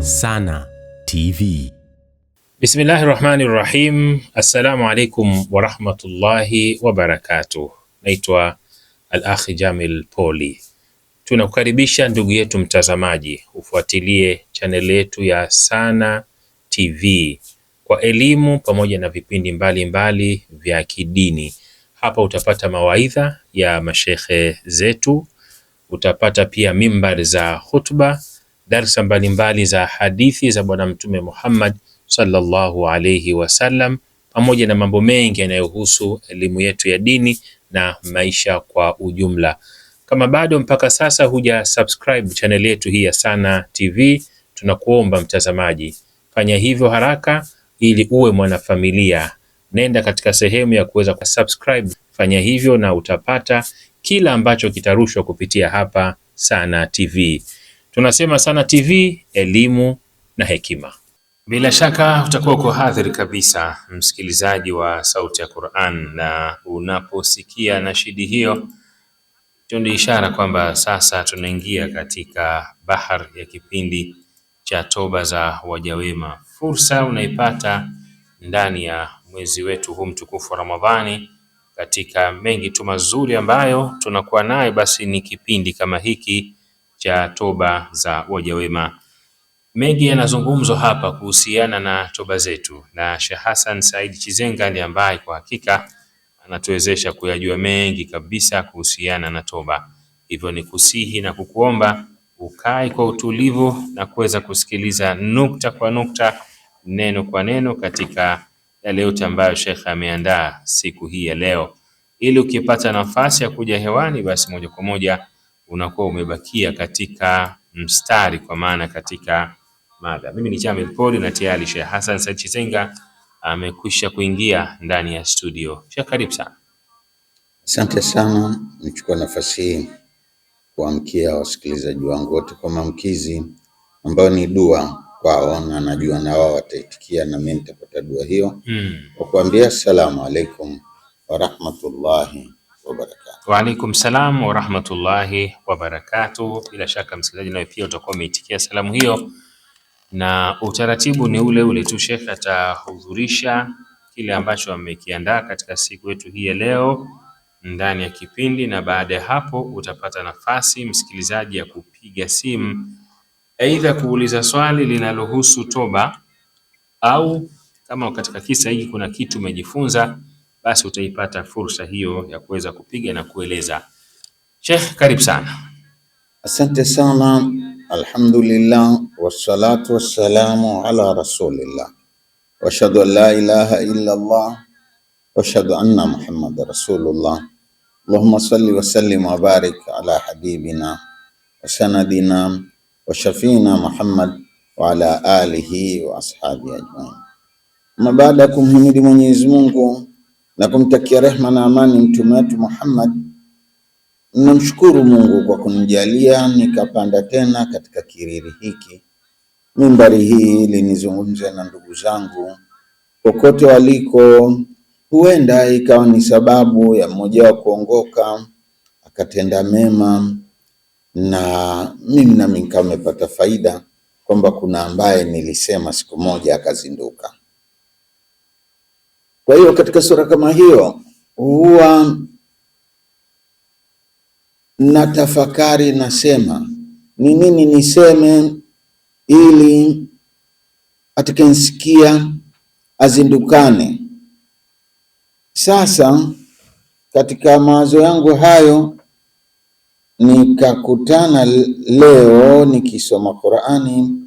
Sana TV. Bismillahirrahmanirrahim. Assalamu alaikum warahmatullahi wabarakatuh. Naitwa Al-Akhi Jamil Poli. Tunakukaribisha ndugu yetu mtazamaji, ufuatilie channel yetu ya Sana TV kwa elimu pamoja na vipindi mbalimbali vya kidini. Hapa utapata mawaidha ya mashekhe zetu, utapata pia mimbar za khutba, darsa mbalimbali za hadithi za Bwana Mtume Muhammad sallallahu alayhi wasallam, pamoja na mambo mengi yanayohusu elimu yetu ya dini na maisha kwa ujumla. Kama bado mpaka sasa huja subscribe channel yetu hii ya Sana TV, tunakuomba mtazamaji, fanya hivyo haraka ili uwe mwanafamilia. Nenda katika sehemu ya kuweza kusubscribe, fanya hivyo na utapata kila ambacho kitarushwa kupitia hapa Sana TV. Tunasema Sana TV, elimu na hekima. Bila shaka utakuwa uko hadhiri kabisa, msikilizaji wa sauti ya Qur'an, na unaposikia nashidi hiyo ndio ishara kwamba sasa tunaingia katika bahar ya kipindi cha toba za waja wema. Fursa unaipata ndani ya mwezi wetu huu mtukufu wa Ramadhani, katika mengi tu mazuri ambayo tunakuwa nayo, basi ni kipindi kama hiki cha toba za waja wema. Mengi yanazungumzwa hapa kuhusiana na toba zetu, na Sheikh Hassan Said Chizenga ndiye ambaye kwa hakika anatuwezesha kuyajua mengi kabisa kuhusiana na toba. Hivyo ni kusihi na kukuomba ukae kwa utulivu na kuweza kusikiliza nukta kwa nukta, neno kwa neno katika yale yote ambayo Sheikh ameandaa siku hii ya leo, ili ukipata nafasi ya kuja hewani, basi moja kwa moja unakuwa umebakia katika mstari, kwa maana katika mada. Mimi ni Jamil Poli na tayari Sheikh Hassan Said Chizenga amekwisha kuingia ndani ya studio. Sheikh, karibu sana. Asante sana. Nichukua nafasi hii kuamkia wasikilizaji wangu wote kwa maamkizi ambayo ni dua kwao, na najua na wao wataitikia na mimi nitapata dua hiyo kwa kuambia assalamu alaikum wa rahmatullahi wa barakatuh. Wa alaikum salam wa rahmatullahi wa barakatuh. Bila shaka msikilizaji nawe pia utakuwa umeitikia salamu hiyo, na utaratibu ni ule ule tu. Sheikh atahudhurisha kile ambacho amekiandaa katika siku yetu hii ya leo ndani ya kipindi, na baada ya hapo utapata nafasi msikilizaji ya kupiga simu, aidha kuuliza swali linalohusu toba, au kama katika kisa hiki kuna kitu umejifunza, basi utaipata fursa hiyo ya kuweza kupiga na kueleza. Sheikh, karibu sana. Asante sana. Alhamdulillah wassalatu wassalamu ala rasulillah wa ashhadu an la ilaha illa Allah wa ashhadu anna Muhammadar rasulullah. Allahumma salli wa sallim wa barik ala habibina wa sanadina wa shafiina Muhammad wa ala alihi wa ashabihi ajmain. Na baada ya kumhimidi Mwenyezi Mungu na kumtakia rehma na amani mtume wetu Muhammad, namshukuru Mungu kwa kunijalia nikapanda tena katika kiriri hiki, mimbari hii, ili nizungumze na ndugu zangu kokote waliko. Huenda ikawa ni sababu ya mmoja wa kuongoka akatenda mema, na mimi nami nikawa nimepata faida kwamba kuna ambaye nilisema siku moja akazinduka. Kwa hiyo katika sura kama hiyo huwa na tafakari, nasema ni nini niseme ili atakayenisikia azindukane. Sasa katika mawazo yangu hayo nikakutana leo nikisoma Qur'ani,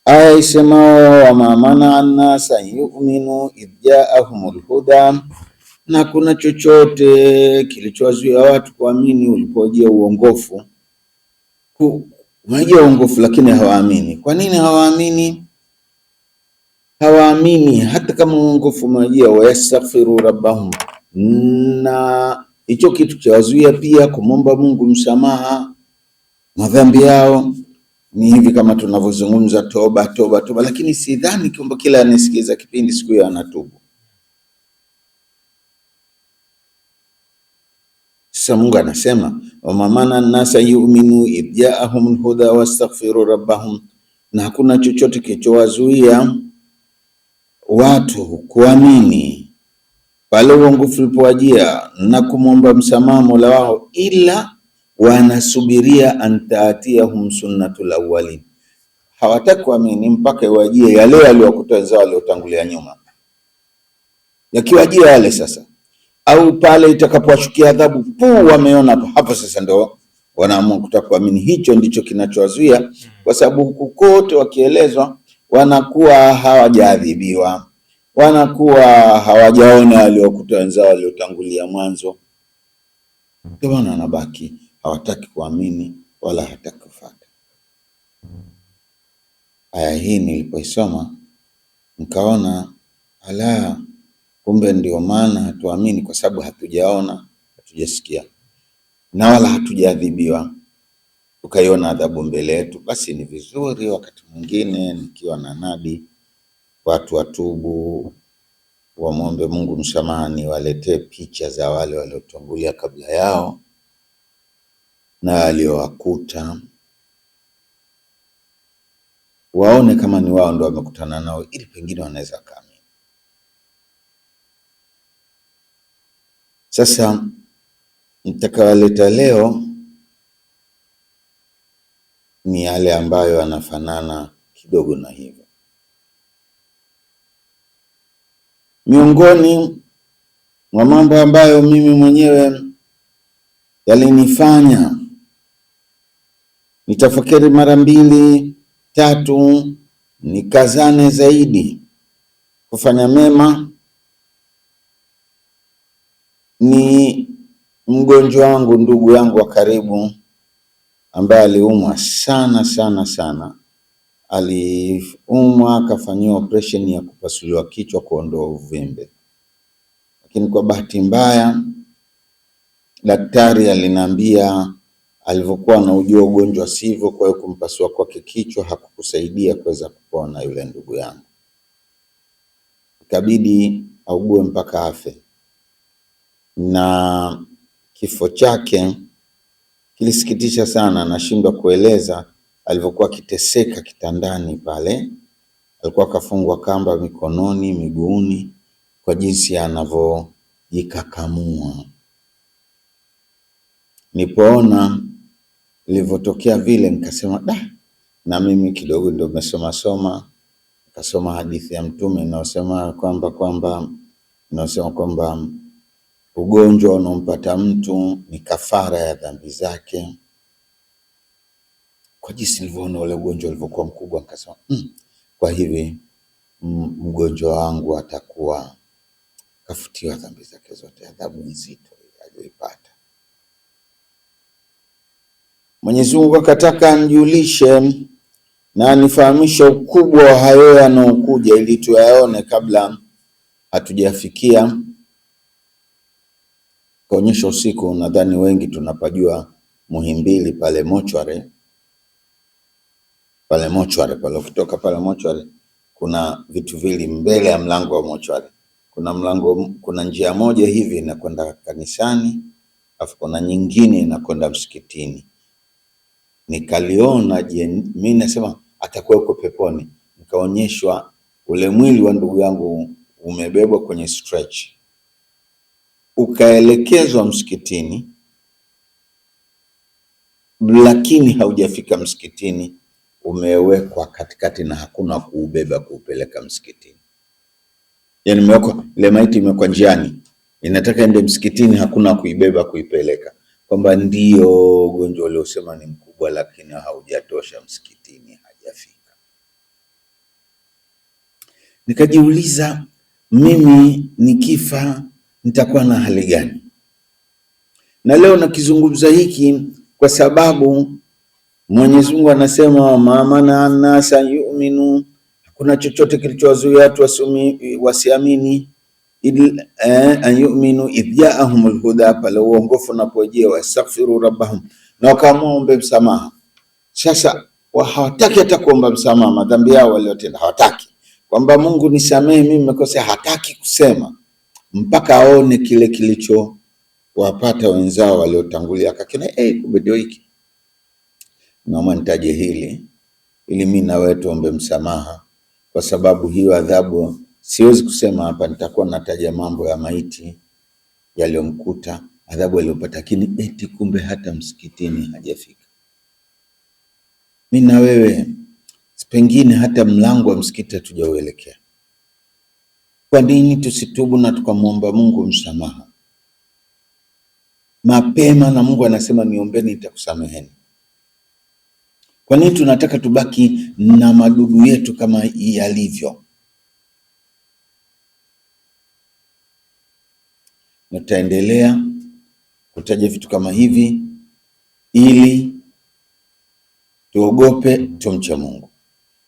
aya isemao wa ma mana annasa yu'minu idja'ahumul huda, na kuna chochote kilichowazuia watu kuamini ulipojia uongofu. Umejia uongofu lakini hawaamini. Kwa nini hawaamini? Hawaamini hata kama uongofu umejia, wayastaghfiru rabbahum, na hicho kitu chawazuia pia kumomba Mungu msamaha madhambi yao. Ni hivi kama tunavyozungumza toba toba toba, lakini sidhani kwamba kila anasikiza kipindi siku hiyo anatubu. Sasa Mungu anasema wa mamana nasa yu'minu idja'ahumul huda wastaghfiru rabbahum na hakuna chochote kilichowazuia watu kuamini pale uongofu ulipowajia na kumwomba msamaha Mola wao, ila wanasubiria antaatiyahum sunnatul awwalin. Hawataki kuamini mpaka iwajie yale yaliyowakuta wenzao waliotangulia nyuma. Yakiwajia yale sasa, au pale itakapowashukia adhabu wameona hapo sasa ndio wanaamua kutaka kuamini. Hicho ndicho kinachowazuia, kwa sababu huku kote wakielezwa wanakuwa hawajaadhibiwa, wanakuwa hawajaona waliokuta wenzao waliotangulia mwanzo. Ndio maana wanabaki hawataki kuamini wala hataki kufuata. Aya hii nilipoisoma nikaona ala, kumbe ndio maana hatuamini, kwa sababu hatujaona, hatujasikia na wala hatujaadhibiwa, tukaiona adhabu mbele yetu. Basi ni vizuri wakati mwingine nikiwa na nadi watu watubu, wamwombe Mungu msamahani, waletee picha za wale waliotangulia kabla yao na waliowakuta, waone kama ni wao ndio wamekutana nao, ili pengine wanaweza kaamini. Sasa nitakawaleta leo ni yale ambayo yanafanana kidogo na hivyo. Miongoni mwa mambo ambayo mimi mwenyewe yalinifanya nitafakari mara 2, 3, nikazane zaidi kufanya mema, ni mgonjwa wangu, ndugu yangu wa karibu ambaye aliumwa sana. Aliumwa akafanyiwa operation ya kupasuliwa kichwa kuondoa uvimbe, lakini kwa bahati mbaya daktari aliniambia alivyokuwa anaujua ugonjwa sivyo, kwa hiyo kumpasua kwake kichwa hakukusaidia kuweza kupona yule ndugu yangu, ikabidi augue mpaka afe. Na kifo chake kilisikitisha sana, nashindwa kueleza alivyokuwa kiteseka kitandani pale. Alikuwa kafungwa kamba mikononi, miguuni, kwa jinsi anavyojikakamua. Nipoona ilivyotokea vile nikasema na mimi kidogo ndio nimesoma, nikasoma hadithi ya Mtume inayosema kwamba ugonjwa unaompata mtu ni kafara ya dhambi zake. Kwa jinsi nilivyoona ule ugonjwa ulivyokuwa mkubwa, nikasema kwa hivi mgonjwa wangu atakuwa kafutiwa dhambi zake zote, adhabu nzito aliyoipata. Mwenyezi Mungu akataka nijulishe na nifahamishe ukubwa wa hayo yanayokuja, ili tuyaone kabla hatujafikia. Kaonyesha usiku, nadhani wengi tunapajua Muhimbili pale mochware. Pale ukitoka pale mochware kuna vitu vili mbele ya mlango wa mochware. Kuna njia moja hivi inakwenda kanisani, afu kuna nyingine inakwenda msikitini. Nikaliona mimi nasema atakuwa uko peponi. Nikaonyeshwa ule mwili wa ndugu yangu umebebwa kwenye stretch, ukaelekezwa msikitini, lakini haujafika msikitini, umewekwa katikati na hakuna kuubeba kuupeleka msikitini. Yani imewekwa ile maiti, imewekwa njiani, inataka ende msikitini, hakuna kuibeba kuipeleka, kwamba ndio ugonjwa uliosema ni mkubwa lakini haujatosha msikitini, hajafika. Nikajiuliza, mimi nikifa nitakuwa na hali gani? Na leo nakizungumza hiki kwa sababu Mwenyezi Mungu anasema maamana annasa yu'minu, hakuna chochote kilichowazuia watu wasiamini, an yu'minu idh ja'ahumul huda, pale uongofu unapojia, wastaghfiru rabbahum, na wakaomba msamaha. Sasa hawataki hata kuomba msamaha madhambi yao waliotenda, hawataki kwamba Mungu nisamehe mimi nimekosea, hataki kusema mpaka aone kile kilicho wapata wenzao waliotangulia, akakina kumbe ndio hiki. Naomba nitaje hili ili mimi na wewe tuombe msamaha, kwa sababu hiyo adhabu siwezi kusema hapa, nitakuwa nataja mambo ya maiti yaliyomkuta, adhabu aliyopata, lakini eti kumbe hata msikitini hajafika. Mimi na wewe pengine hata mlango wa msikiti hatujauelekea. Kwa nini tusitubu na tukamwomba Mungu msamaha mapema? Na Mungu anasema niombeni nitakusameheni. Kwa nini tunataka tubaki na madudu yetu kama yalivyo? Nitaendelea kutaja vitu kama hivi ili tuogope, tumche Mungu.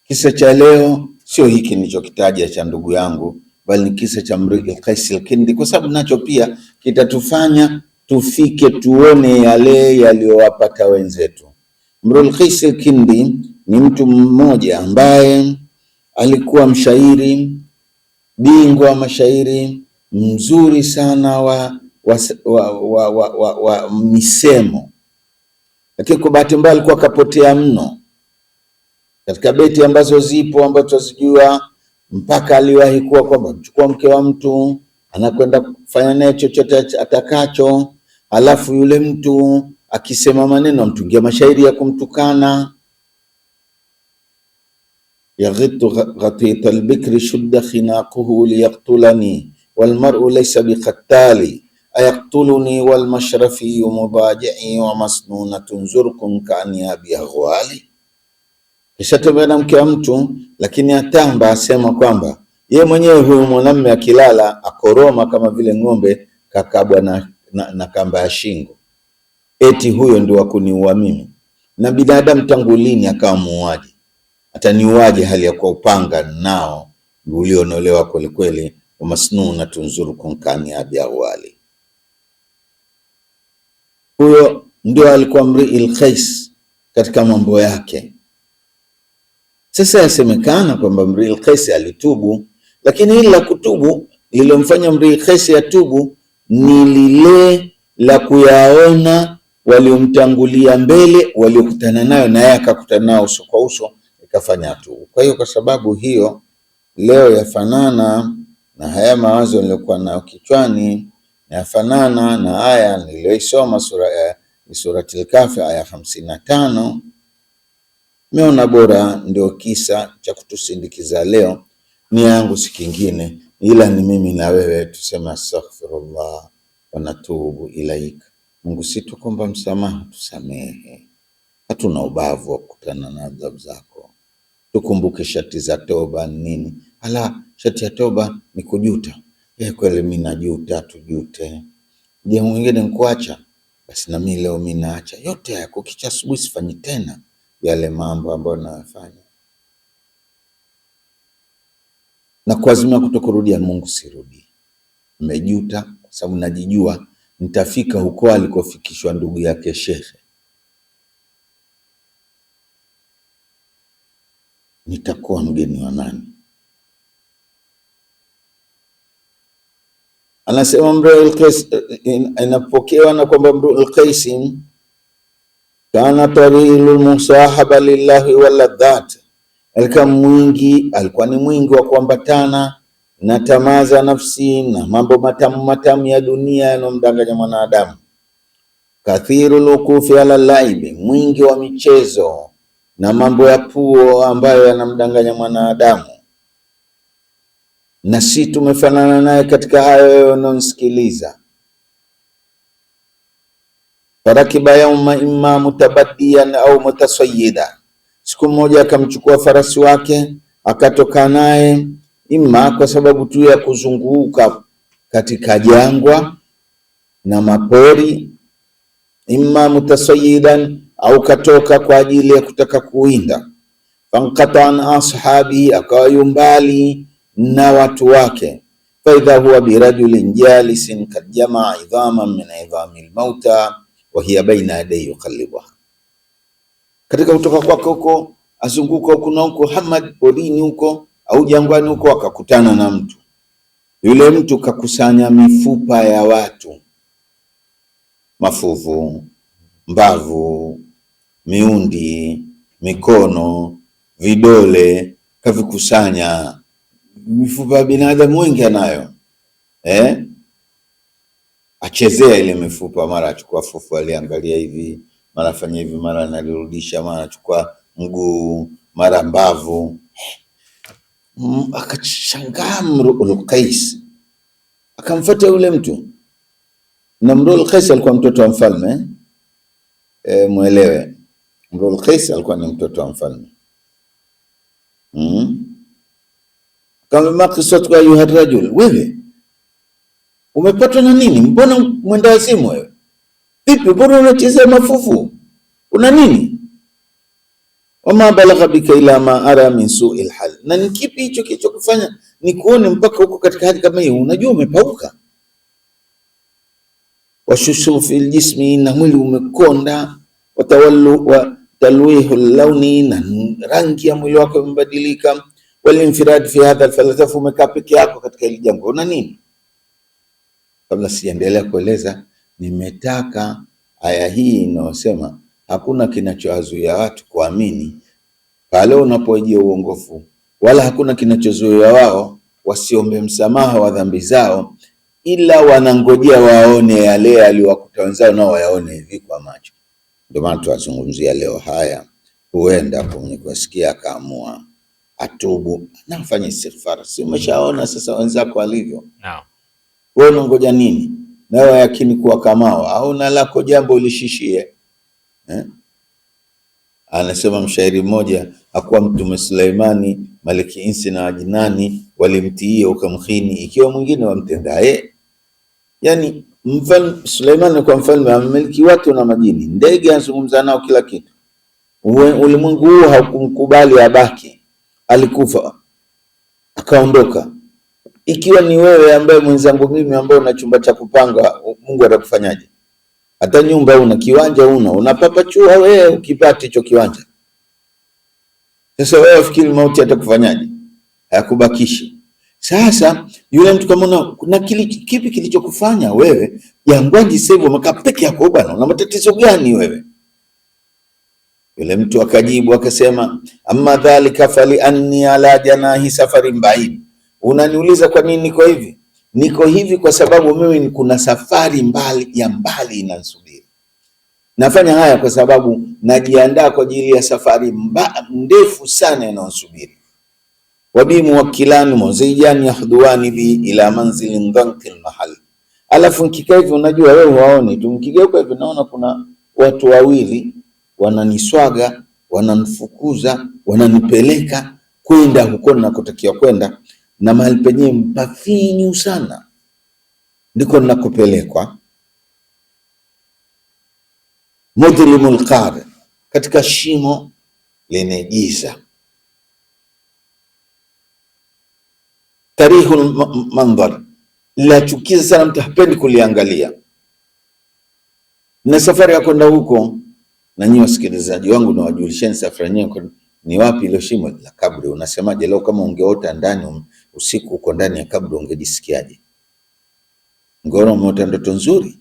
Kisa cha leo sio hiki nilichokitaja cha ndugu yangu, bali ni kisa cha Imrul Qais al-Kindi, kwa sababu nacho pia kitatufanya tufike tuone yale yaliyowapata wenzetu. Imrul Qais al-Kindi ni mtu mmoja ambaye alikuwa mshairi bingwa wa mashairi, mzuri sana wa misemo, lakini kwa bahati mbaya alikuwa kapotea mno katika beti ambazo zipo ambazo tunazijua, mpaka aliwahi kuwa kwamba mchukua mke wa mtu anakwenda kufanya naye chochote atakacho, alafu yule mtu akisema maneno amtungia mashairi ya kumtukana. Yaghitu ghatita albikri shudda khinaquhu liyaqtulani walmar'u laysa biqattali ayaqtuluni walmashrafi mubaji'i wa masnunatun zurqun ka'aniyabi aghwali. Kisha tembea na mke wa mtu, lakini atamba asema kwamba ye mwenyewe huyu mwanamume akilala akoroma kama vile ng'ombe kakabwa na kamba ya shingo, eti huyo ndio wa kuniua mimi. Na binadamu tangu lini akawa muuaji? Ataniuaje hali ya kwa upanga nao ulionolewa kweli kweli, wa masnuna tunzuru kunkani abi awali. Huyo ndio alikuwa Imrul Qais katika mambo yake. Sasa yasemekana kwamba Imrul Qais alitubu, lakini hili la kutubu lilomfanya Imrul Qais atubu ni lile la kuyaona waliomtangulia mbele waliokutana nayo, na yeye akakutana nao uso kwa uso, ikafanya atubu. Kwa hiyo kwa sababu hiyo leo yafanana na haya mawazo nilikuwa nayo kichwani, yafanana na aya niliyoisoma Suratul Kahfi aya 55. Meona bora ndio kisa cha kutusindikiza leo, ni yangu si kingine, ila ni mimi na wewe tuseme astaghfirullah wa natubu ilaika. Mungu si tukomba msamaha, tusamehe, hatuna ubavu wa kukutana na adhabu zako. Tukumbuke shati za toba nini? Ala, shati ya toba ni kujuta. Kweli mimi najuta, tujute. Je, mwingine nikuacha? Basi na mimi leo mimi naacha yote haya, kukicha asubuhi sifanyi tena yale mambo ambayo nayafanya, na kuazimia kutokurudia. Mungu sirudi, nimejuta kwa sababu najijua nitafika huko alikofikishwa ndugu yake shekhe. Nitakuwa mgeni wa nani? Anasema Imrul Qais, inapokewa na kwamba Imrul Qais kana tarilul musahaba lillahi waladhat, alikuwa ni mwingi wa kuambatana na tamaa za nafsi na mambo matamu ya dunia yanomdanganya mwanadamu. Kathirul wuqufi ala laibi, mwingi wa michezo na mambo ya puo ambayo yanamdanganya mwanadamu. Na si tumefanana naye katika hayo unaosikiliza. Farakiba yauma imma mutabaddiyan au mutasayyida, siku moja akamchukua farasi wake akatoka naye, imma kwa sababu tu ya kuzunguka katika jangwa na mapori, imma mutasayyidan, au katoka kwa ajili ya kutaka kuwinda. Fanqata an ashabi, akawa yumbali na watu wake. Faidha huwa birajulin jalisin kad jamaa idhaman min idhamil mauta wa hiya baina yadayhi yuqallibuha. Katika kutoka kwake huko azunguka huko na huko, Hamad porini huko au jangwani huko, akakutana na mtu. Yule mtu kakusanya mifupa ya watu, mafuvu, mbavu, miundi, mikono, vidole, kavikusanya. Mifupa ya binadamu wengi anayo, achezea ile mifupa, mara achukua fufu aliangalia hivi, mara afanya hivi, mara analirudisha, mara achukua mguu, mara mbavu. Akashangaa Imrul Qais, akamfuata yule mtu. Na Imrul Qais alikuwa mtoto wa mfalme, muelewe, Imrul Qais alikuwa ni mtoto wa mfalme. Kama makisatu ayuha rajul, wewe umepatwa na nini? Mbona mwenda wazimu wewe? Vipi, mbona unachezea mafufu? Una nini? Wama balagha bika ila ma ara min su'il hal, na ni kipi hicho kilichokufanya ni kuone mpaka huko katika hali kama hiyo? Unajua umepauka. Washushu fil jismi, na mwili umekonda. Watawallu wa talwihu launi, na rangi ya mwili wako imebadilika. Walinfirad fi hadha alfalsafa, umekaa peke yako katika hili jambo. Una nini? Kabla siendelea kueleza, nimetaka aya hii inayosema hakuna kinachowazuia watu kuamini pale unapojia uongofu, wala hakuna kinachozuia wao wasiombe msamaha wa dhambi zao, ila wanangojea waone yale aliyowakuta wenzao, nao wayaone hivi kwa macho. Ndio maana tuwazungumzia leo haya. Huenda kwenye kusikia akaamua atubu na afanye istighfar. Si umeshaona sasa wenzako walivyo? Naam. Wewe unangoja nini? Nawe yakini kuwa kamao au na lako jambo ulishishie. Anasema mshairi mmoja, hakuwa Mtume Suleimani maliki insi na ajinani walimtii ukamkhini, ikiwa mwingine wamtendaye. Yani mfalme Suleimani kwa mfalme amiliki watu na majini, ndege anazungumza nao kila kitu. Ulimwengu huu haukumkubali abaki, alikufa akaondoka. Ikiwa ni wewe ambaye mwenzangu mimi ambaye una chumba cha kupanga, Mungu atakufanyaje? Hata nyumba una, kiwanja unapapachua wewe ukipata hicho kiwanja. Sasa wewe fikiri mauti atakufanyaje? Hayakubakishi. Sasa yule mtu kama kuna kipi kilichokufanya wewe jangwani sasa umekaa peke yako bwana, una matatizo gani wewe? Yule mtu akajibu akasema, amma dhalika fali anni ala janahi safarin ba'id. Unaniuliza kwa nini niko hivi? Niko hivi kwa sababu mimi kuna safari mbali inanisubiri. Nafanya haya kwa sababu najiandaa kwa ajili ya safari ndefu sana inanisubiri. Wabi muwakkilani muzijani yahdhuani bi ila manzilin dhanqil mahal. Alafu nikikaa hivi, unajua wewe waone tu, nikigeuka hivi naona kuna watu wawili wananiswaga, wananifukuza, wananipeleka kwenda huko ninakotakiwa kwenda, na mahali penyewe mpafinyu sana ndiko ninakopelekwa. Mudlimul qar, katika shimo lenye giza. Karihul mandhar, la chukiza sana, mtu hapendi kuliangalia. Na safari ya kwenda huko, na nyinyi wasikilizaji wangu na wajulisheni safari yenyewe ni wapi ile shimo la kaburi. Unasemaje leo kama ungeota ndani usiku uko ndani ya kaburi, ungejisikiaje? Ungeona umeota ndoto nzuri?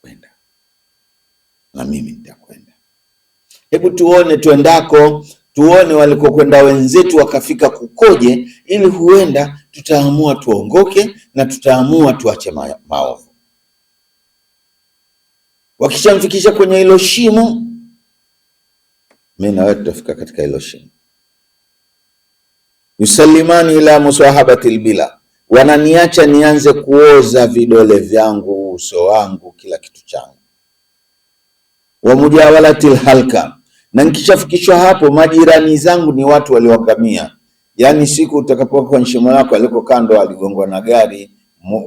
Kwenda na mimi nitakwenda. Hebu tuone tuendako, tuone walikokwenda wenzetu wakafika kukoje, ili huenda tutaamua tuongoke na tutaamua tuache maovu. Wakishamfikisha kwenye hilo shimo, mimi na wewe tutafika katika hilo shimo. Yusallimani ila musahabatil bila, wananiacha nianze kuoza vidole vyangu, uso wangu, kila kitu changu. Wa mujawalatil halka, na nikishafikishwa hapo, majirani zangu ni watu waliokamia. Yani siku utakapokuwa kwenye shimo lako, aliko kando aligongwa na gari,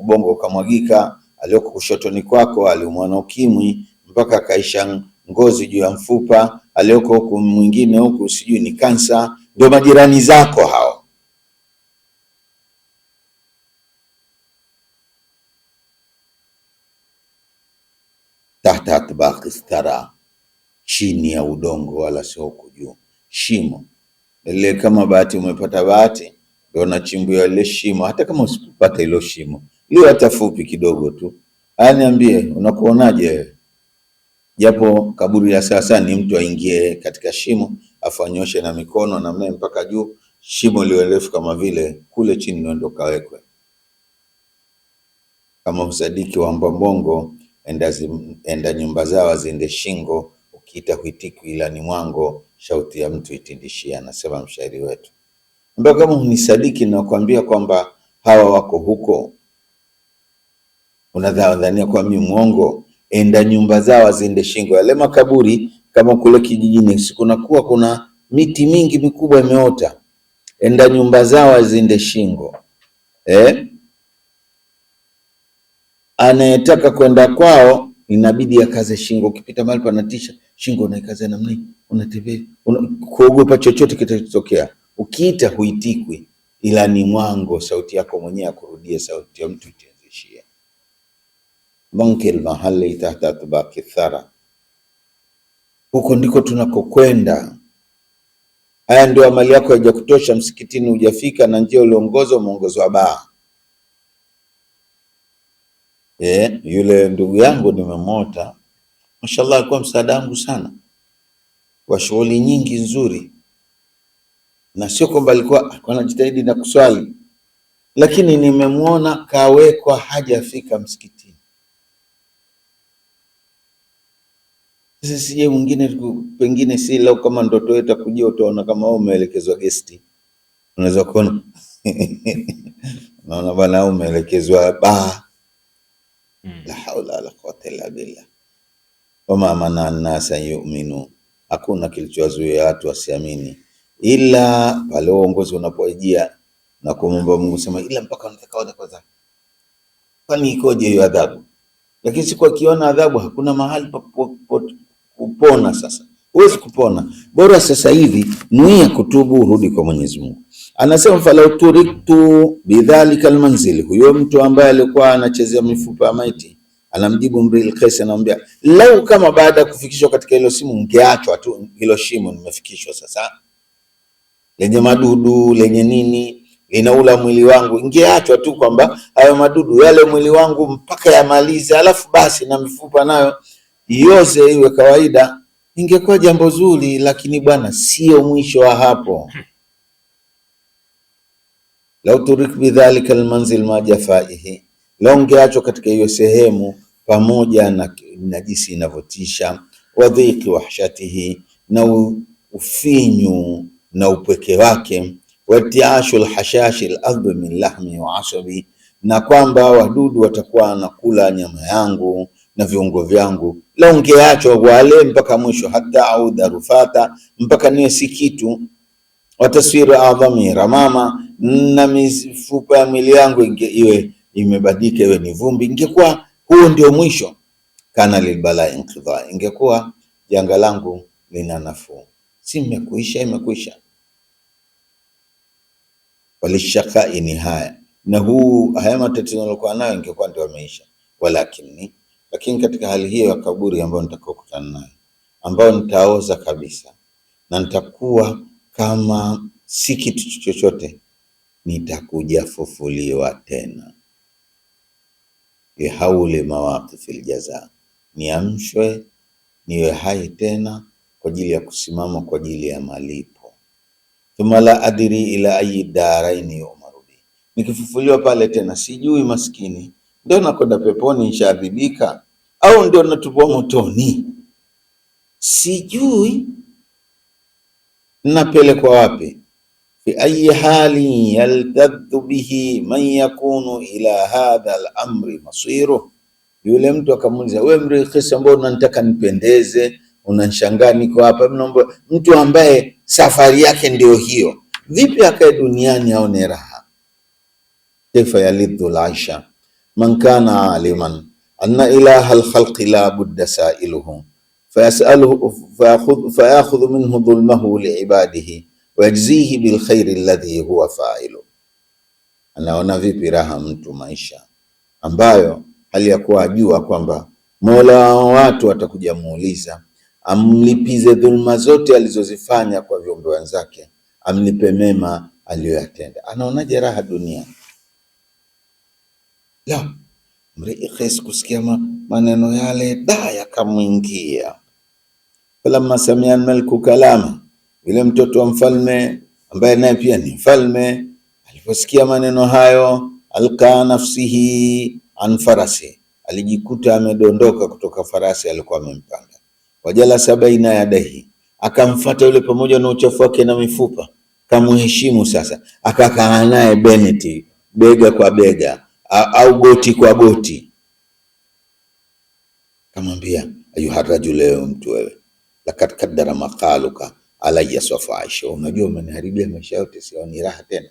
bongo ukamwagika, aliko kushotoni kwako aliumwa na ukimwi mpaka kaisha ngozi juu ya mfupa, alioko huku mwingine huku sijui ni kansa, ndio majirani zako hao. Tahta atbaqi thara, chini ya udongo, wala sio huko juu. Shimo ile kama bahati umepata bahati, ndio unachimbiwa ile shimo. Hata kama usipata hilo shimo, leo hata fupi kidogo tu, niambie unakuonaje? Japo kaburi ya sasa ni mtu aingie katika shimo afanyoshe na mikono na mne mpaka juu, shimo liwe refu kama vile, kule chini ndio kawekwe. Kama usadiki wa Mbambongo, enda nyumba zao zinde shingo, ukiita huitiku ila ni mwango, shauti ya mtu itindishia, anasema mshairi wetu. Mbona kama unisadiki na kuambia kwamba hawa wako huko, unadhania kwa mimi mwongo? Enda nyumba zao zinde shingo. Yale makaburi kama kule kijijini sikunakuwa kuna miti mingi mikubwa imeota, enda nyumba zao zinde shingo. Anayetaka kwenda kwao inabidi akaze shingo. Ukipita mahali panatisha, shingo unaikaza namna hii, unatembea kuogopa chochote kitatokea. Ukiita huitikwi, ila ni mwango, sauti yako mwenyewe akurudie, sauti ya mtu itenzishia. Bankil mahali tahta tubaki thara. Huko ndiko tunakokwenda. Haya ndio amali yako haija kutosha, msikitini hujafika na njia uliongozo muongozo baa. Yule ndugu yangu nimemwota, mashallah, alikuwa msaada wangu sana kwa shughuli nyingi nzuri, na sio kwamba alikuwa anajitahidi na kuswali, lakini nimemwona kawekwa hajafika msikitini. Sasa sije mwingine pengine si lao, kama ndoto yetu kujia, utaona kama wewe umeelekezwa gesti, unaweza kuona naona bwana umeelekezwa baa. La haula wala quwwata illa billah. Wama mana an-nasa yu'minu, hakuna kilichowazuia watu wasiamini ila pale uongozi unapojia na kumwomba Mungu, sema ila mpaka unataka ona kwanza kwani ikoje hiyo adhabu. Lakini siku akiona adhabu hakuna mahali pa kupona. Sasa huwezi kupona, bora sasa hivi nuia kutubu, urudi kwa Mwenyezi Mungu. Anasema fala turiktu bidhalika almanzil, huyo mtu ambaye alikuwa anachezea mifupa ya maiti anamjibu Mril Qais, anamwambia lau kama baada ya kufikishwa katika hilo simu ungeachwa tu hilo shimo nimefikishwa sasa, lenye madudu lenye nini linaula mwili wangu, ingeachwa tu kwamba hayo madudu yale mwili wangu mpaka yamalize, alafu basi na mifupa nayo ioze iwe kawaida, ingekuwa jambo zuri. Lakini bwana, sio mwisho wa hapo. Lau turik bidhalika almanzil ma jafaihi, lau ungeachwa katika hiyo sehemu pamoja na najisi inavyotisha, wadhiki wahshatihi, na ufinyu na upweke wake, watiashu alhashashi aladhbi min lahmi wa asabi, na kwamba wadudu watakuwa wanakula nyama yangu na viungo vyangu. Lau ungeachwa wale mpaka mwisho, hata auda rufata, mpaka niwe si kitu, wataswira adhami ramama, na mifupa ya mwili yangu iwe imebadilika iwe ni vumbi, ingekuwa huo ndio mwisho. Kana lilbala inqidha, ingekuwa janga langu lina nafuu, si imekuisha, imekuisha. Walishaka ni haya, na haya matatizo nilikuwa nayo ingekuwa ndio yameisha. Lakini katika hali hiyo ya kaburi ambayo nitakokutana nayo, ambayo nitaoza kabisa na nitakuwa kama si kitu chochote, nitakuja fufuliwa tena. Bihauli mawaqifil jaza, niamshwe niwe hai tena kwa ajili ya kusimama kwa ajili ya malipo. Thumma la adri ila ayi daraini yumarudi, nikifufuliwa pale tena sijui maskini ndio nakwenda peponi nishadhibika au ndio natupwa motoni, sijui napelekwa wapi. Fi ayi hali yaltadhu bihi man yakunu ila hadha al-amri masiru. Yule mtu akamuuliza, wewe Mril Qais, ambao unanitaka nipendeze, unanishangaa niko hapa, mtu ambaye safari yake ndio hiyo, vipi akae duniani aone raha? Kaifa yalidhu al-aisha man kana aliman anna ilaha al-khalqi la budda sa'iluhu fayakhudhu minhu dhulmahu liibadihi wajzihi bilkhairi alladhi huwa fa'ilu. Anaona vipi raha mtu maisha ambayo hali ya kuwa ajua kwamba Mola wa watu atakuja muuliza, amlipize dhulma zote alizozifanya kwa viumbe wenzake, amlipe mema aliyoyatenda. Anaonaje raha dunia? La, Mril Qais kusikia maneno yale da yakamwingia. Falamma samia al-malku kalama, Yule mtoto wa mfalme ambaye naye pia ni mfalme aliposikia maneno hayo, alqa nafsihi an farasi, alijikuta amedondoka kutoka farasi alikuwa amempanda. Wajalasa baina yadaihi, akamfuata yule pamoja na uchafu wake na mifupa, kamheshimu. Sasa akakaa naye Bennett, bega kwa bega au goti kwa goti, kamwambia ayuha rajul, mtu wewe, lakad kaddara maqaluka alayya safa Aisha, unajua umeniharibia maisha yote, sioni raha tena,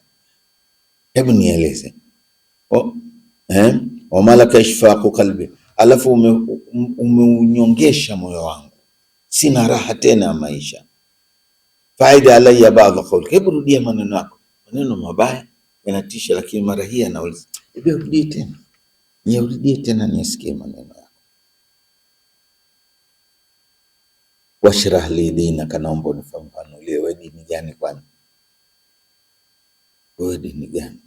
hebu nieleze. Wa malaka ishfaqu qalbi, alafu umeunyongesha moyo wangu, sina raha tena maisha. Faida alayya ba'd qawl, hebu rudia maneno yako, maneno mabaya yanatisha, lakini mara hii anauliza, hebu rudie tena nisikie maneno yako. Washrah li dinaka, naomba unifafanulie wewe dini gani? Kwani wewe dini gani?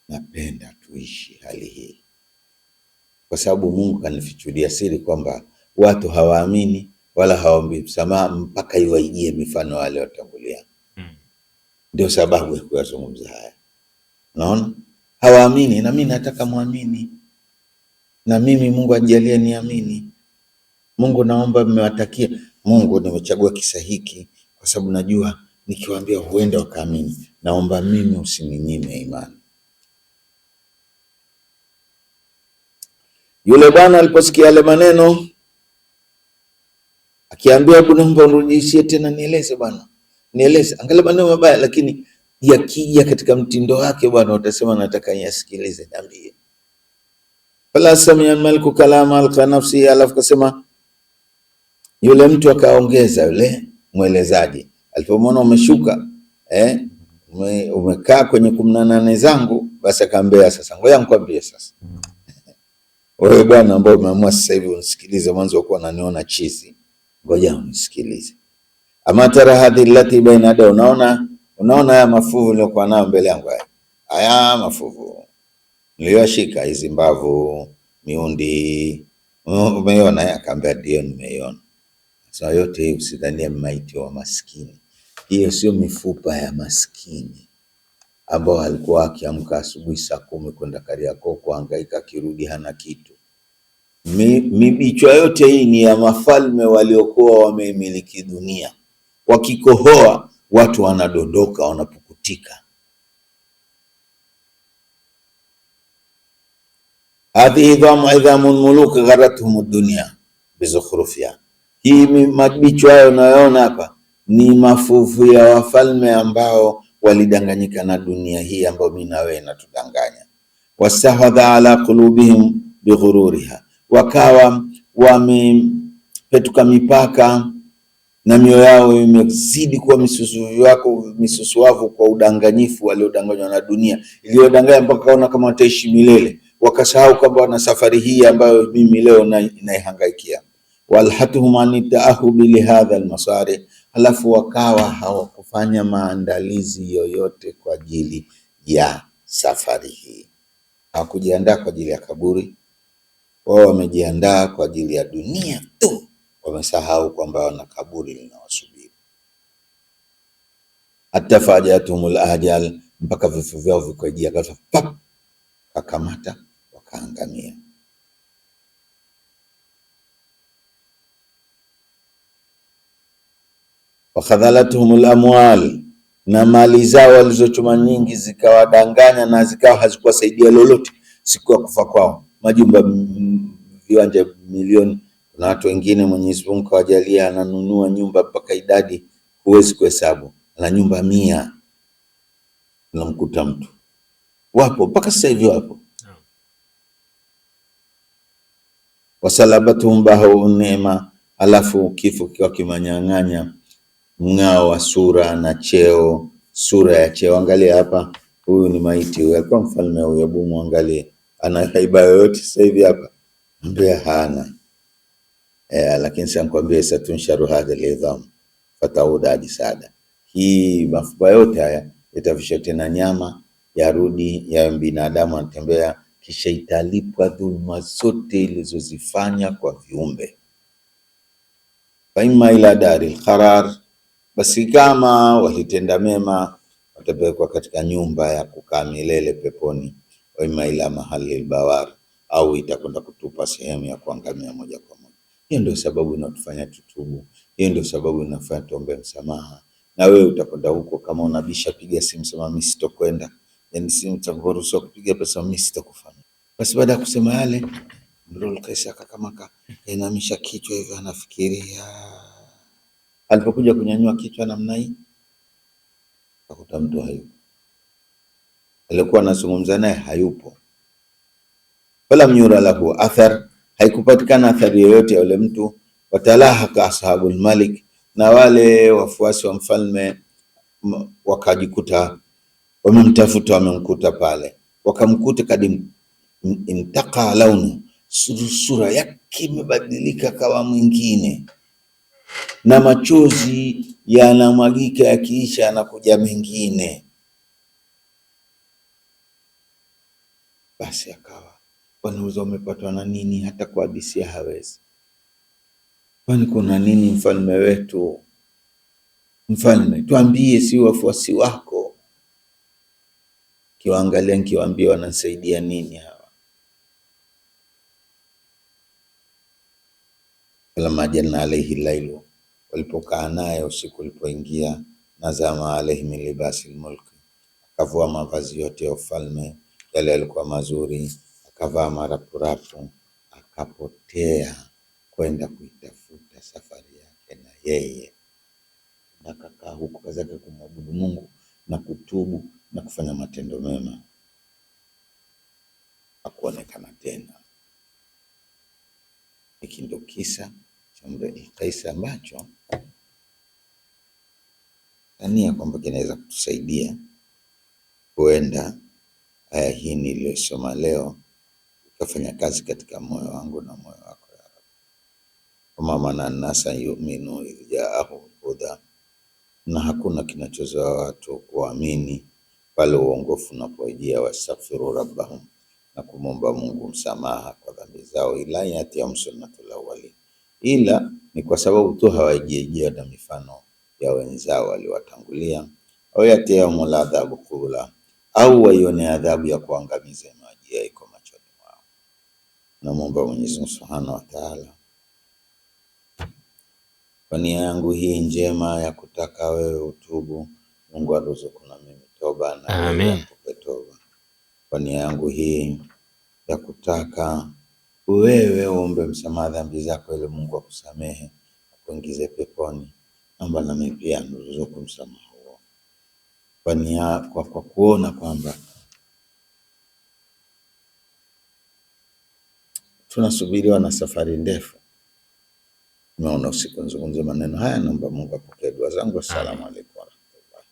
Napenda tuishi hali hii, kwa sababu Mungu kanifichulia siri kwamba watu hawaamini wala hawaombi msamaha mpaka iwaijie mifano wale watangulia. Ndio sababu ya kuyazungumza haya. Naona hawaamini, na mimi nataka muamini, na mimi Mungu ajalie niamini. Mungu naomba, mmewatakia Mungu, nimechagua kisa hiki kwa sababu najua nikiwaambia huenda wakaamini. Naomba mimi usininyime imani. Yule bwana aliposikia yale maneno, akiambia, hebu naomba unirudishie tena, nieleze bwana, nieleze. Angalia maneno mabaya, lakini yakija katika mtindo wake bwana, utasema nataka niyasikilize, niambie. Fala samia maliku kalama alqa nafsi, alafu kasema yule mtu akaongeza, yule mwelezaji alipomwona umeshuka umekaa kwenye 18 zangu, basi akaambia, sasa ngoja nikwambie sasa wewe bwana ambao umeamua sasa hivi unisikilize, mwanzo ulikuwa unaniona chizi, ngoja unisikilize. Ama tara hadhi lati baina da, unaona haya mafuvu niliokuwa nayo mbele yangu, haya mafuvu niliyoshika, hizi mbavu, miundi, umeona? Akaambia ndio, nimeiona. Sasa yote hii usidhanie maiti wa maskini, hiyo sio mifupa ya maskini ambao alikuwa akiamka asubuhi saa 10 kwenda Kariakoo kuhangaika, akirudi hana kitu. Mibichwa yote hii ni ya mafalme waliokuwa wameimiliki dunia. Wakikohoa watu wanadondoka, wanapukutika. Hadhihi idhamun muluk gharatuhum dunya bizukhrufia, hii mabichwa hayo unayoona hapa ni mafuvu ya wafalme ambao walidanganyika na dunia hii ambayo mimi na wewe natudanganya. Wastahwadha ala qulubihim bighururiha, wakawa wamepetuka mipaka na mioyo yao imezidi kuwa misusuavu kwa udanganyifu waliodanganywa na dunia iliyodanganya mpaka kaona kama wataishi milele, wakasahau kwamba wana safari hii ambayo mimi leo naihangaikia. Walhatuhum anitaahubi lihadha almasari, halafu wakawa hawakufanya maandalizi yoyote kwa ajili ya safari hii. Hawakujiandaa kwa ajili ya kaburi, wao wamejiandaa kwa ajili ya dunia tu, wamesahau kwamba wana kaburi linawasubiri. Hatta fajatumul ajal, mpaka vifo vyao vikajia ghafla, pap, kakamata, wakaangamia. Wakhadhalatuhumul amwal, na mali zao walizochuma nyingi zikawadanganya na zikawa hazikuwasaidia lolote siku ya kufa kwao. Majumba, viwanja milioni. Kuna watu wengine Mwenyezi Mungu kawajalia ananunua nyumba mpaka idadi huwezi kuhesabu, na nyumba 100 unamkuta mtu. Wapo mpaka sasa hivi wapo. Wasalabatuhum bahu neema, alafu kifo kiwa kimanyang'anya mng'ao wa sura na cheo, sura ya cheo. Angalia hapa, huyu ni maiti, huyu alikuwa mfalme huyu, hebu muangalie, ana haiba yoyote sasa hivi hapa? Mbea hana. Lakini sasa nikwambie, satunsharu hadha lidham fatauda ajsada, hii mafupa yote haya yatavishwa tena nyama, yarudi ya binadamu anatembea, kisha italipwa dhulma zote ilizozifanya kwa viumbe. fa imma ila daril qarar, basi kama walitenda mema watapelekwa katika nyumba ya kukaa milele peponi. Wa imma ila mahali bawar, au itakwenda kutupa sehemu ya kuangamia moja kwa moja. Hiyo ndio sababu inatufanya tutubu, hiyo ndio sababu inafanya tuombe msamaha. Na wewe utakwenda huko, kama unabisha, piga simu, sema mimi sitokwenda, yani simu utaruhusiwa kupiga pesa, mimi sitakufanya. Basi baada ya kusema yale, Imrul Qais akakamaka, kainamisha kichwa hivyo, anafikiria. Alipokuja kunyanyua kichwa namna hii, akakuta mtu hayupo, alikuwa anazungumza naye hayupo. Falam yura lahu athar, haikupatikana athari yoyote ya yule mtu. Watalahaka ashabul malik, na wale wafuasi wa mfalme wakajikuta wamemtafuta, wamemkuta pale, wakamkuta kadi intaka launu, sura yake imebadilika kawa mwingine, na machozi yanamwagika, yakiisha anakuja mengine. Basi akawa wanauza, umepatwa na nini? Hata kuhadisia hawezi. Kwani kuna nini mfalme wetu? Mfalme, tuambie, si wafuasi wako. Kiwaangalia, nikiwaambia wanasaidia nini hawa? Falamma janna alayhi lailu, walipokaa naye usiku ulipoingia, nazama alayhi min libasil mulki, akavua mavazi yote ya ufalme yale yalikuwa mazuri, akavaa marapurapu, akapotea kwenda kuitafuta safari yake na yeye. Na kakaa huko kazake kumwabudu Mungu na kutubu na kufanya matendo mema, hakuonekana tena. Hiki ndio kisa cha Imrul Qais ambacho tania kwamba kinaweza kutusaidia. Huenda aya hii niliyosoma leo ikafanya kazi katika moyo wangu na moyo wako ya Rabbi. Kama maana nasa yu'minu idh ja'ahum huda, na hakuna kinachozoa watu kuamini pale uongofu unapojia. Wastaghfiru rabbahum, na kumomba Mungu msamaha kwa dhambi zao. Ila yatihum sunnatul awwalin, ila ni kwa sababu tu hawajijia na mifano ya wenzao waliowatangulia. Au yatihum adhabu qula, au waione adhabu ya kuangamiza maji iko machoni mwao. Namuomba Mwenyezi Mungu Subhanahu wa Ta'ala, kwa nia yangu hii njema ya kutaka wewe utubu, Mungu aruzuku na mimi toba, na Amen. akupe toba. Kwa nia yangu hii ya kutaka wewe uombe msamaha dhambi zako ili Mungu akusamehe akuingize peponi, naomba na mimi pia aruzuku msamaha huo. Kwa nia, kwa kuona kwamba tunasubiriwa na safari ndefu, naona usiku nzungumze maneno haya. Naomba Mungu apokee dua zangu. Asalamu alaykum wa rahmatullahi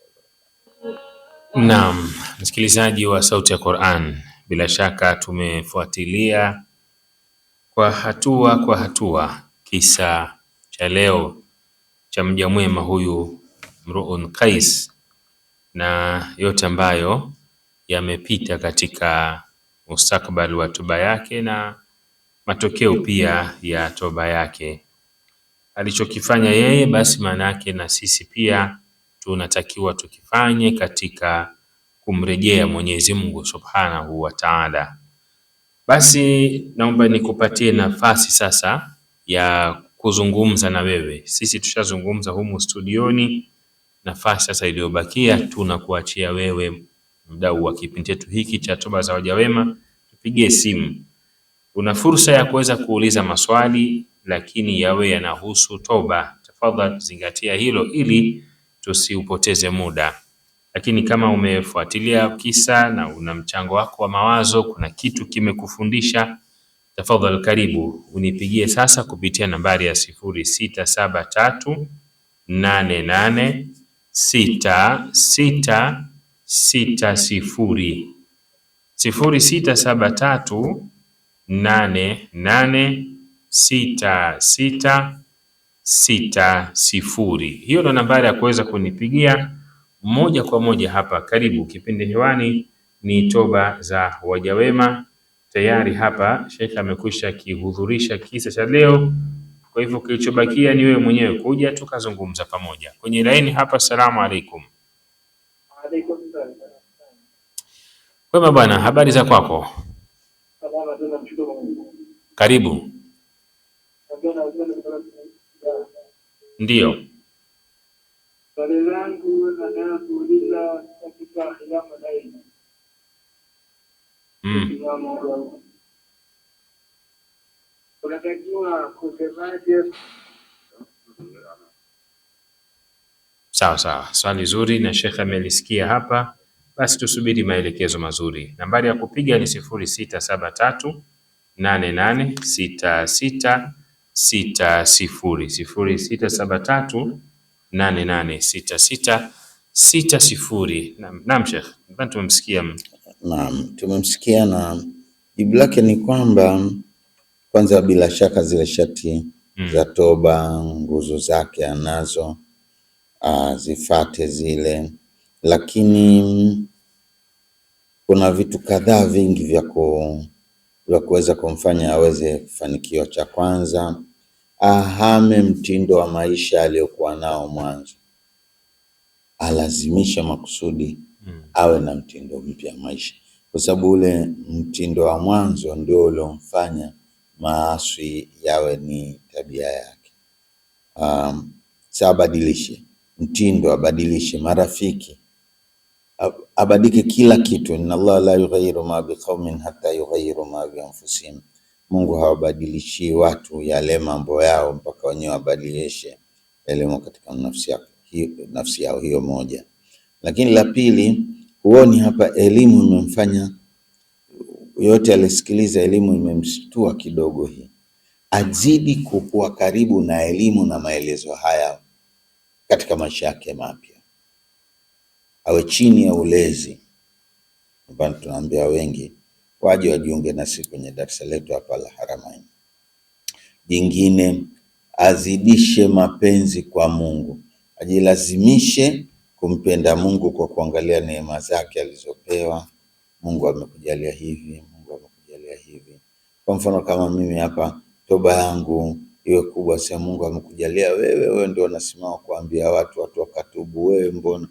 wa barakatuh. Naam, msikilizaji wa Sauti ya Qur'an, bila shaka tumefuatilia kwa hatua kisa cha leo cha mja mwema huyu Imrul Qais, na yote ambayo yamepita katika mustakbali wa toba yake na matokeo pia ya toba yake. Alichokifanya yeye, basi maana yake na sisi pia tunatakiwa tukifanye katika kumrejea Mwenyezi Mungu Subhanahu wa Ta'ala. Basi naomba nikupatie nafasi sasa ya kuzungumza na wewe. Sisi tushazungumza humu studioni, nafasi sasa iliyobakia tunakuachia wewe, mdau wa kipindi chetu hiki cha toba za waja wema. Tupigie simu. Una fursa ya kuweza kuuliza maswali, lakini yawe yanahusu toba. Tafadhali zingatia hilo ili tusiupoteze muda. Lakini kama umefuatilia kisa na una mchango wako wa mawazo, kuna kitu kimekufundisha, tafadhali karibu unipigie sasa kupitia nambari ya 0673 88 6660 0673 886660. Hiyo ndo nambari ya kuweza kunipigia moja kwa moja hapa. Karibu, kipindi hewani ni toba za waja wema. Tayari hapa Sheikh amekwisha kihudhurisha kisa cha leo. Kwa hivyo kilichobakia ni wewe mwenyewe kuja tukazungumza pamoja. Kwenye laini hapa, asalamu alaikum. Kwema bwana, habari za kwako? Karibu. Ndiyo. Swali langu nataka kuuliza katika khilamu laili. Unatakiwa kusemaje? Sawa, swali zuri na Sheikh amelisikia hapa. Basi tusubiri maelekezo mazuri. Nambari ya kupiga ni 0673 886660, 0673 886660. Naam Sheikh, tumemsikia. Naam, tumemsikia na jibu lake ni kwamba kwanza bila shaka zile sharti za toba, nguzo zake anazo, zifate zile, lakini kuna vitu kadhaa vingi vya kuweza kumfanya aweze kufanikiwa. Cha kwanza, ahame mtindo wa maisha aliyokuwa nao mwanzo, alazimisha makusudi awe na mtindo mpya maisha, kwa sababu ule mtindo wa mwanzo ndio uliomfanya maasi yawe ni tabia yake. Abadilishe mtindo, abadilishe marafiki, abadike kila kitu. Inna Allah la yughayyiru ma biqaumin hatta yughayyiru ma bi anfusihim. Mungu hawabadilishi watu yale mambo yao mpaka wenyewe wabadilishe elimu katika nafsi yao. Hiyo moja. Lakini la pili, huoni hapa elimu imemfanya yote alisikiliza, elimu imemshtua kidogo. Hii azidi kukua karibu na elimu na maelezo haya katika maisha yake mapya, awe chini ya ulezi. Mbona tunaambia wengi waje wajiunge nasi kwenye darasa letu hapa la Haramain. Jingine, azidishe mapenzi kwa Mungu, ajilazimishe kumpenda Mungu kwa kuangalia neema zake alizopewa. Mungu amekujalia hivi, Mungu amekujalia hivi. Kwa mfano kama mimi hapa, toba yangu iwe kubwa, sema Mungu amekujalia wewe ndio unasimama kuambia watu wakatubu. Wewe mbona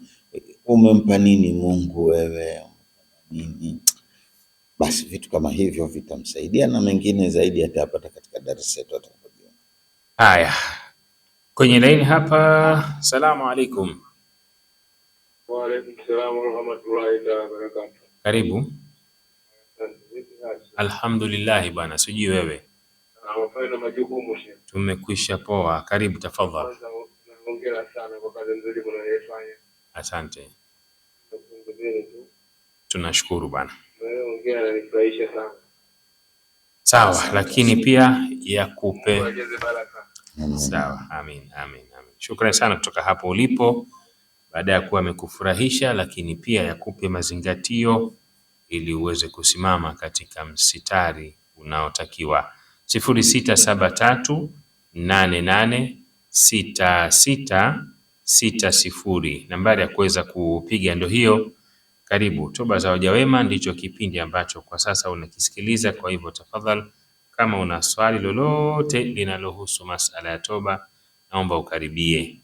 umempa nini Mungu wewe? Nini? Basi vitu kama hivyo vitamsaidia, na mengine zaidi atapata katika darasa letu atakapojiunga. Haya. Kwenye laini hapa, salamu alaikum. Wa alaikum salaam wa rahmatullahi wa barakatuh. Karibu. Alhamdulillah bwana, sijui wewe. Wafanya majukumu Sheikh. Tumekwisha poa. Karibu tafadhali. Hongera sana kwa kazi nzuri mnayofanya. Asante. Tunashukuru bwana. Hongera, nanifurahisha sana. Sawa, lakini pia yakupe sawa. Amin. Shukrani sana kutoka hapo ulipo, baada ya kuwa amekufurahisha, lakini pia yakupe mazingatio ili uweze kusimama katika msitari unaotakiwa. 0673 886660, nambari ya kuweza kupiga ndio hiyo. Karibu. Toba za waja wema ndicho kipindi ambacho kwa sasa unakisikiliza. Kwa hivyo tafadhali, kama una swali lolote linalohusu masala ya toba, naomba ukaribie.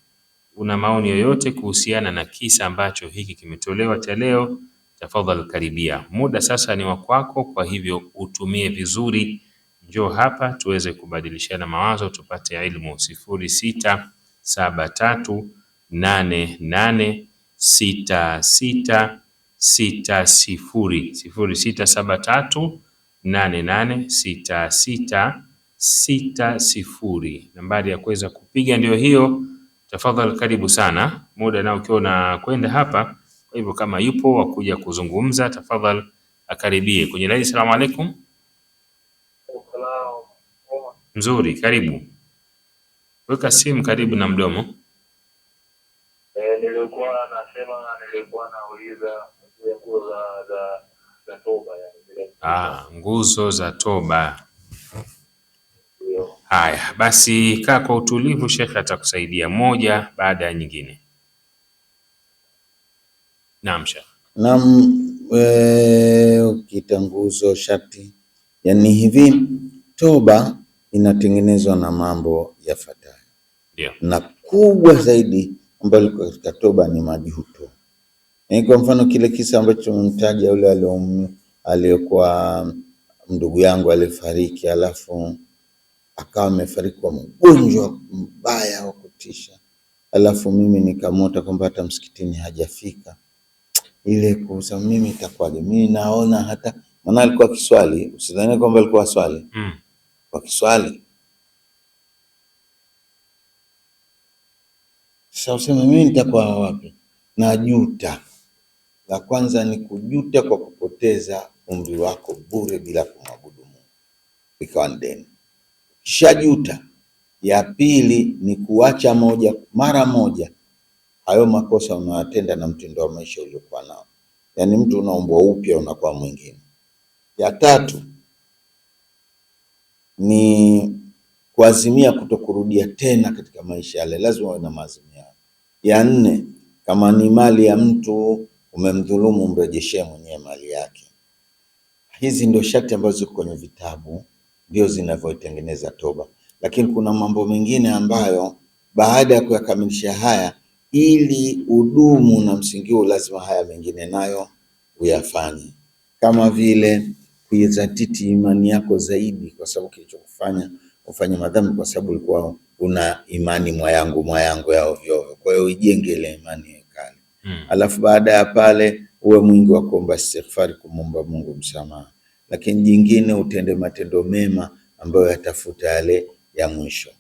Una maoni yoyote kuhusiana na kisa ambacho hiki kimetolewa cha leo, tafadhali karibia. Muda sasa ni wa kwako, kwa hivyo utumie vizuri. Njoo hapa tuweze kubadilishana mawazo, tupate ilmu. 0673 886660, 0673 886660. Nambari ya kuweza kupiga ndio hiyo. Tafadhali karibu sana. Muda nao ukiwa unakwenda hapa, kwa hivyo kama yupo wa kuja kuzungumza, tafadhali akaribie kwenye laini. Salamu alaikum. Mzuri, karibu. Weka simu karibu na mdomo. Nilikuwa nauliza nguzo za toba. Nguzo za toba. Haya, basi kaa kwa utulivu, Sheikh atakusaidia moja baada ya nyingine. Naam Sheikh. Naam, ukita nguzo sharti, yani hivi toba inatengenezwa na mambo yafuatayo. Ndio. Na kubwa zaidi ambalo liko katika toba ni majuto. Kwa mfano kile kisa ambacho tumemtaja yule aliyokuwa ndugu yangu alifariki, alafu akawa amefariki kwa mgonjwa mbaya wa kutisha, alafu mimi nikamwota kwamba hata msikitini hajafika. Ile kusema mimi itakuwaje? Mimi naona hata maana alikuwa kiswali, usidhani kwamba alikuwa swali. Kwa kiswali. Sasa useme mimi nitakuwa wapi? Najuta. La kwanza ni kujuta kwa kupoteza umri wako bure bila kumwabudu Mungu, ikawa ndeni. Kisha juta. Ya pili ni kuacha mara moja hayo makosa unayotenda na mtindo wa maisha uliokuwa nao. Yaani mtu unaombwa upya unakuwa mwingine. Ya tatu ni kuazimia kutokurudia tena katika maisha yale, lazima uwe na maazimio. Ya nne, kama ni mali ya mtu umemdhulumu, mrejeshee mwenyewe mali yake. Hizi ndio sharti ambazo ziko kwenye vitabu, ndio zinavyotengeneza toba. Lakini kuna mambo mengine ambayo baada ya kuyakamilisha haya, ili udumu na msingi huu, lazima haya mengine nayo uyafanye, kama vile kuizatiti imani yako zaidi, kwa sababu kilichokufanya ufanye madhambi kwa sababu ulikuwa una imani mwayangu ya ovyo. Kwa hiyo ujenge ile imani kali. Alafu baada ya pale uwe mwingi wa kuomba istighfari, kumomba Mungu msamaha. Lakini jingine utende matendo mema ambayo yatafuta yale ya mwisho.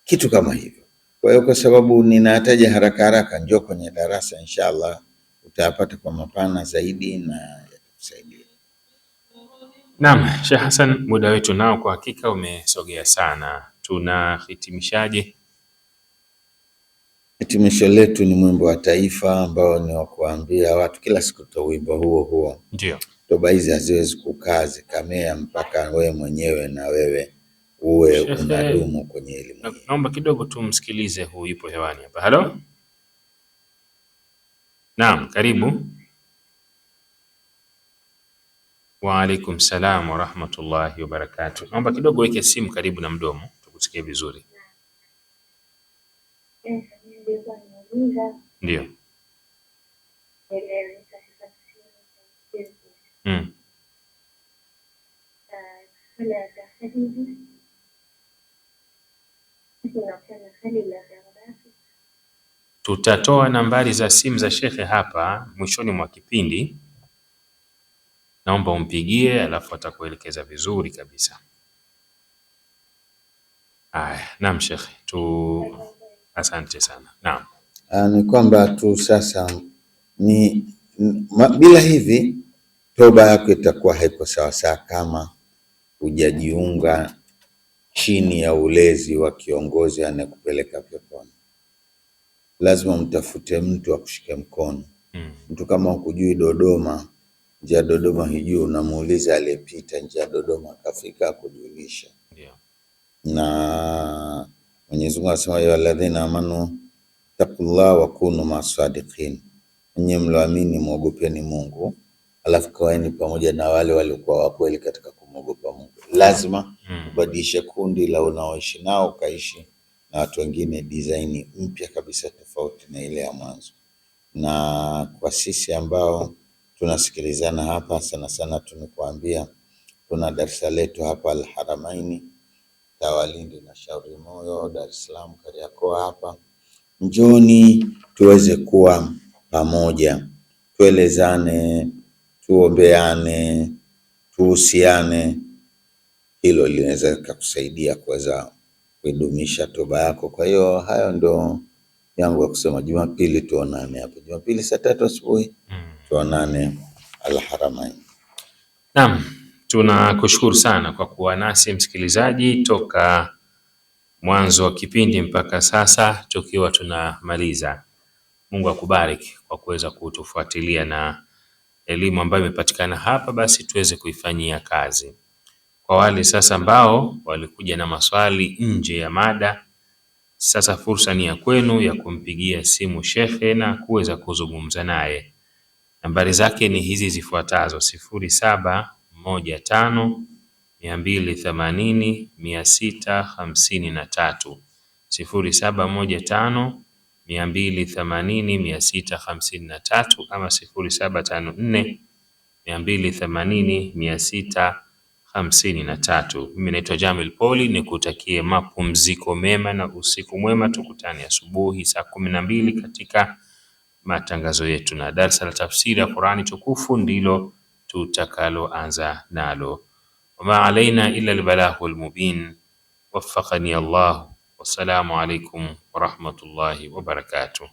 Kitu kama hivyo. Kwa hiyo kwa sababu ninataja haraka, njoo kwenye darasa inshallah utayapata kwa mapana zaidi na yatakusaidia. Naam, Sheikh Hassan, muda wetu nao kwa hakika umesogea sana. Tunahitimishaje? Hitimisho letu ni mwimbo wa taifa ambao ni wa kuambia watu kila siku tu wimbo huo. Ndio. Toba hizi haziwezi kukaa zikamea mpaka wewe mwenyewe na wewe uwe unadumu kwenye elimu. Naomba kidogo tumsikilize, huyu yupo hewani hapa. Halo? Naam, karibu. Wa alaikum salam wa rahmatullahi wa barakatuh. Naomba kidogo weke simu karibu na mdomo tukusikie vizuri. Ndio. Tutatoa nambari za simu za shekhe hapa mwishoni mwa kipindi. Naomba umpigie alafu atakuelekeza vizuri kabisa. Naam shekhe, asante sana. Naam. Ni kwamba tu sasa bila hivi toba yako itakuwa haiko sawa kama hujajiunga chini ya ulezi wa kiongozi anayekupeleka peponi. Lazima mtafute mtu akushike mkono. Mtu kama ukujui Dodoma, njia Dodoma hijui, unamuuliza aliyepita njia Dodoma akafika akujulisha. Na Mwenyezi Mungu anasema ya alladhina amanu taqullah wa kunu masadiqin, nyinyi mloamini muogopeni Mungu, alafu kaeni pamoja na wale waliokuwa wakweli katika kumwogopa Mungu. Lazima ubadilishe kundi la unaoishi nao ukaishi na watu wengine design mpya kabisa tofauti na ile ya mwanzo. Na kwa sisi ambao tunasikilizana hapa sana tunakuambia tuna darasa letu hapa Al-Haramaini Tawalindi na Shauri Moyo, Dar es Salaam, Kariakoo hapa. Njoni tuweze kuwa pamoja, tuelezane, tuombeane, tuhusiane. Hilo linaweza kukusaidia kuweza kuidumisha toba yako. Kwa hiyo hayo ndio yangu ya kusema. Jumapili tuonane hapa. Jumapili saa 3 asubuhi tuonane Al-Haramain. Naam, tunakushukuru sana kwa kuwa nasi msikilizaji toka mwanzo wa kipindi mpaka sasa tukiwa tunamaliza. Mungu akubariki kwa kuweza kutufuatilia, na elimu ambayo imepatikana hapa basi tuweze kuifanyia kazi. Kwa wale sasa ambao walikuja na maswali nje ya mada, sasa fursa ni ya kwenu ya kumpigia simu shekhe na kuweza kuzungumza naye. Nambari zake ni hizi zifuatazo: 0715 280 653, 0715 280 653 ama 0754 280 653. Mimi naitwa Jamil Poli, nikutakie mapumziko mema na usiku mwema. Tukutane asubuhi saa 12 katika matangazo yetu, na darasa la tafsiri ya Qur'ani tukufu ndilo tutakaloanza nalo. Wama alaina illa albalagul mubin. Waffaqani Allah. Wassalamu alaikum warahmatullahi wabarakatuh.